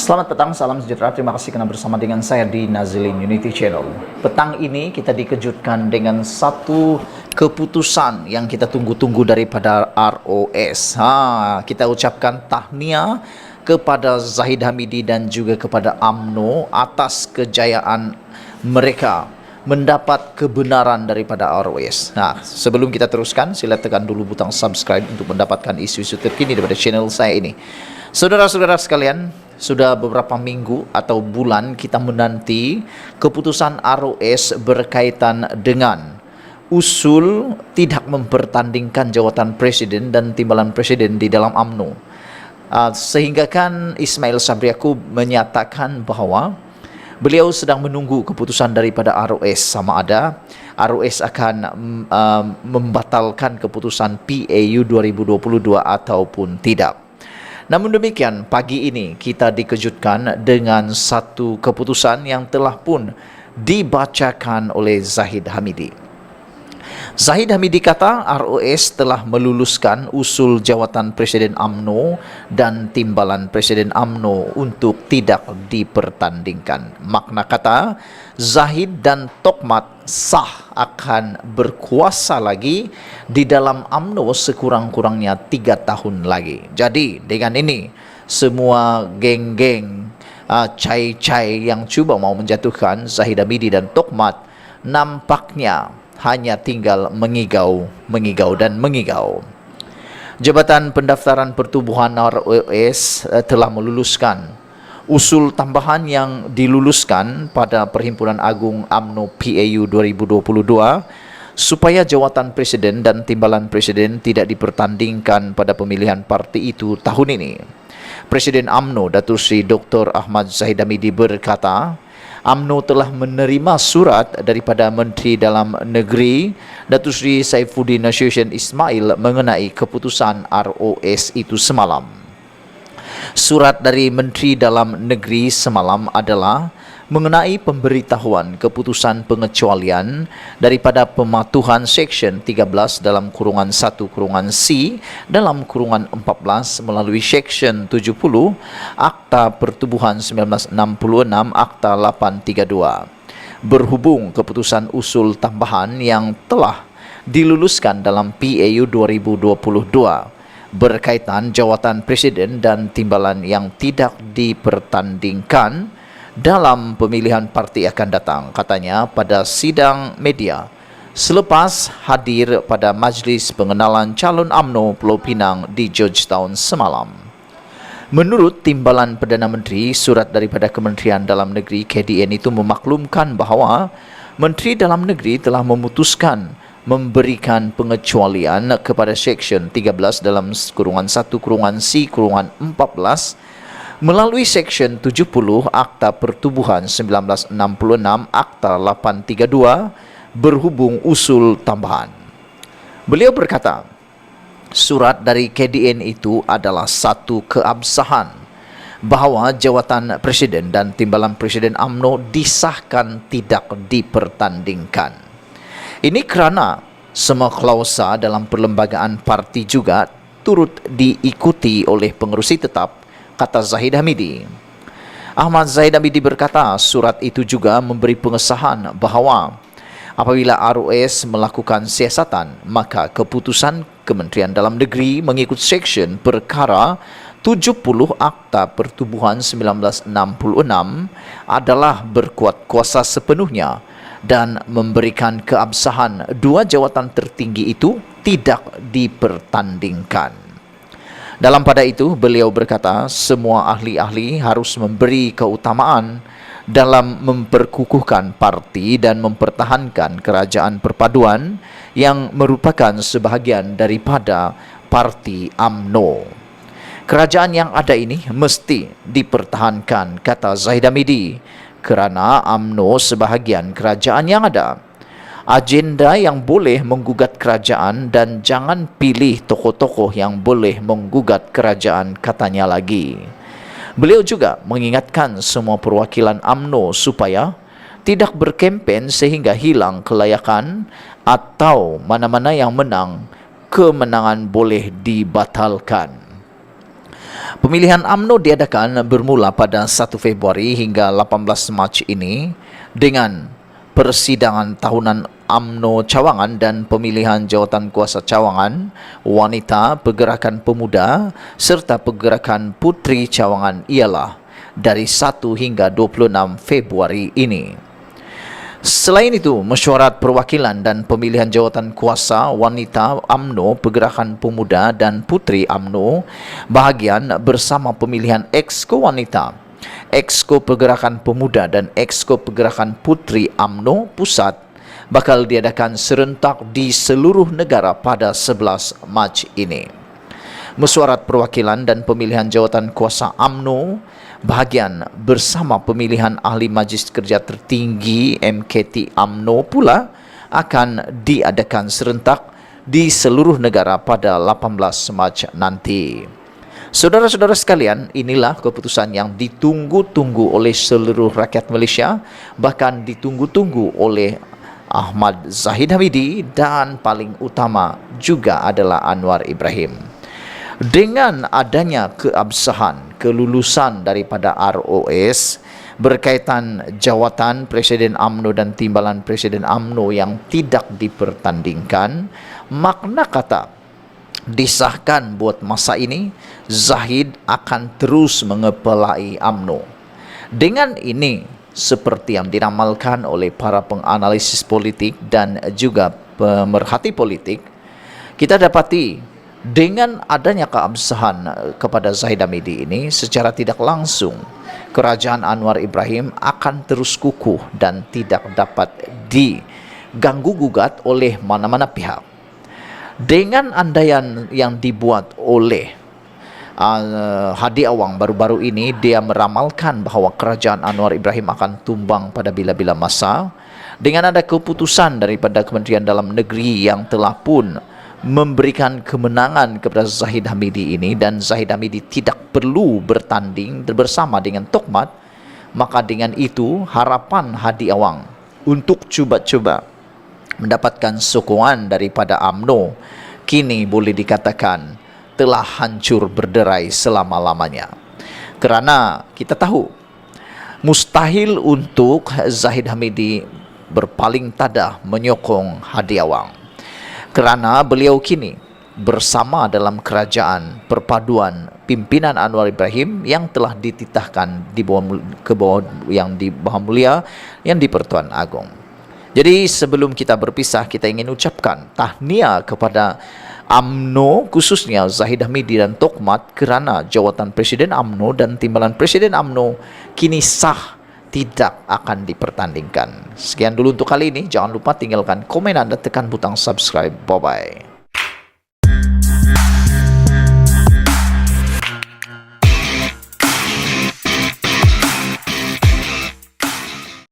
Selamat petang, salam sejahtera. Terima kasih karena bersama dengan saya di Nazilin Unity Channel. Petang ini kita dikejutkan dengan satu keputusan yang kita tunggu-tunggu daripada ROS. Kita ucapkan tahniah kepada Zahid Hamidi dan juga kepada UMNO atas kejayaan mereka mendapat kebenaran daripada ROS. Sebelum kita teruskan, sila tekan dulu butang subscribe untuk mendapatkan isu-isu terkini daripada channel saya ini. Saudara-saudara sekalian, sudah beberapa minggu atau bulan kita menanti keputusan ROS berkaitan dengan usul tidak mempertandingkan jawatan presiden dan timbalan presiden di dalam UMNO. Sehingga kan Ismail Sabri Yaakob menyatakan bahwa beliau sedang menunggu keputusan daripada ROS sama ada ROS akan membatalkan keputusan PAU 2022 ataupun tidak. Namun demikian, pagi ini kita dikejutkan dengan satu keputusan yang telah pun dibacakan oleh Zahid Hamidi. Zahid Hamidi kata ROS telah meluluskan usul jawatan Presiden UMNO dan timbalan Presiden UMNO untuk tidak dipertandingkan. Makna kata, Zahid dan Tokmat sah akan berkuasa lagi di dalam UMNO sekurang-kurangnya 3 tahun lagi. Jadi dengan ini semua geng-geng cai-cai yang cuba mau menjatuhkan Zahid Hamidi dan Tokmat nampaknya hanya tinggal mengigau dan mengigau. Jabatan Pendaftaran Pertubuhan ROS telah meluluskan usul tambahan yang diluluskan pada Perhimpunan Agung UMNO PAU 2022 supaya jawatan presiden dan timbalan presiden tidak dipertandingkan pada pemilihan parti itu tahun ini. Presiden UMNO Datuk Seri Dr. Ahmad Zahid Hamidi berkata, UMNO telah menerima surat daripada Menteri Dalam Negeri Datuk Seri Saifuddin Nasution Ismail mengenai keputusan ROS itu semalam. Surat dari Menteri Dalam Negeri semalam adalah mengenai pemberitahuan keputusan pengecualian daripada pematuhan Seksyen 13 dalam kurungan 1 kurungan C dalam kurungan 14 melalui Seksyen 70 Akta Pertubuhan 1966 Akta 832 berhubung keputusan usul tambahan yang telah diluluskan dalam PAU 2022 berkaitan jawatan presiden dan timbalan yang tidak dipertandingkan dalam pemilihan parti akan datang, katanya pada sidang media selepas hadir pada Majlis Pengenalan Calon UMNO Pulau Pinang di Georgetown semalam. Menurut Timbalan Perdana Menteri, surat daripada Kementerian Dalam Negeri KDN itu memaklumkan bahawa Menteri Dalam Negeri telah memutuskan memberikan pengecualian kepada Seksyen 13 dalam kurungan 1 kurungan C kurungan 14 melalui Seksyen 70 Akta Pertubuhan 1966 Akta 832 berhubung usul tambahan. Beliau berkata, surat dari KDN itu adalah satu keabsahan bahawa jawatan presiden dan timbalan presiden UMNO disahkan tidak dipertandingkan. Ini kerana semua klausa dalam perlembagaan parti juga turut diikuti oleh pengerusi tetap, kata Zahid Hamidi. Ahmad Zahid Hamidi berkata surat itu juga memberi pengesahan bahawa apabila ROS melakukan siasatan, maka keputusan Kementerian Dalam Negeri mengikut Seksyen Perkara 70 Akta Pertubuhan 1966 adalah berkuat kuasa sepenuhnya dan memberikan keabsahan dua jawatan tertinggi itu tidak dipertandingkan. Dalam pada itu, beliau berkata semua ahli-ahli harus memberi keutamaan dalam memperkukuhkan parti dan mempertahankan kerajaan perpaduan yang merupakan sebahagian daripada parti UMNO. Kerajaan yang ada ini mesti dipertahankan, kata Zahid Hamidi, kerana UMNO sebahagian kerajaan yang ada. Agenda yang boleh menggugat kerajaan dan jangan pilih tokoh-tokoh yang boleh menggugat kerajaan, katanya lagi. Beliau juga mengingatkan semua perwakilan UMNO supaya tidak berkempen sehingga hilang kelayakan atau mana-mana yang menang, kemenangan boleh dibatalkan. Pemilihan UMNO diadakan bermula pada 1 Februari hingga 18 Mac ini dengan persidangan tahunan UMNO Cawangan dan pemilihan jawatan kuasa Cawangan, wanita, pergerakan pemuda serta pergerakan putri Cawangan ialah dari 1 hingga 26 Februari ini. Selain itu, mesyuarat perwakilan dan pemilihan jawatan kuasa wanita UMNO, pergerakan pemuda dan putri UMNO bahagian bersama pemilihan Exco wanita, Exco pergerakan pemuda dan Exco pergerakan putri UMNO pusat bakal diadakan serentak di seluruh negara pada 11 Mac ini. Mesyuarat perwakilan dan pemilihan jawatan kuasa UMNO bahagian bersama pemilihan ahli Majlis Kerja Tertinggi MKT UMNO pula akan diadakan serentak di seluruh negara pada 18 Mac nanti. Saudara-saudara sekalian, inilah keputusan yang ditunggu-tunggu oleh seluruh rakyat Malaysia, bahkan ditunggu-tunggu oleh Ahmad Zahid Hamidi dan paling utama juga adalah Anwar Ibrahim. Dengan adanya keabsahan, kelulusan daripada ROS berkaitan jawatan Presiden UMNO dan timbalan Presiden UMNO yang tidak dipertandingkan, makna kata disahkan buat masa ini, Zahid akan terus mengepalai UMNO. Dengan ini, seperti yang diramalkan oleh para penganalisis politik dan juga pemerhati politik, kita dapati dengan adanya keabsahan kepada Zahid Hamidi ini, secara tidak langsung kerajaan Anwar Ibrahim akan terus kukuh dan tidak dapat diganggu gugat oleh mana-mana pihak. Dengan andaian yang dibuat oleh Hadi Awang baru-baru ini, dia meramalkan bahawa kerajaan Anwar Ibrahim akan tumbang pada bila-bila masa. Dengan ada keputusan daripada Kementerian Dalam Negeri yang telah pun memberikan kemenangan kepada Zahid Hamidi ini, dan Zahid Hamidi tidak perlu bertanding bersama dengan Tokmat, maka dengan itu harapan Hadi Awang untuk cuba-cuba mendapatkan sokongan daripada UMNO kini boleh dikatakan telah hancur berderai selama-lamanya. Kerana kita tahu mustahil untuk Zahid Hamidi berpaling tadah menyokong Hadi Awang, kerana beliau kini bersama dalam kerajaan perpaduan pimpinan Anwar Ibrahim yang telah dititahkan di bawah yang di Bawah Mulia yang di Pertuan Agong. Jadi sebelum kita berpisah, kita ingin ucapkan tahniah kepada UMNO, khususnya Zahid Hamidi dan Tokmat, kerana jawatan Presiden UMNO dan timbalan Presiden UMNO kini sah, tidak akan dipertandingkan. Sekian dulu untuk kali ini. Jangan lupa tinggalkan komen dan tekan butang subscribe. Bye-bye.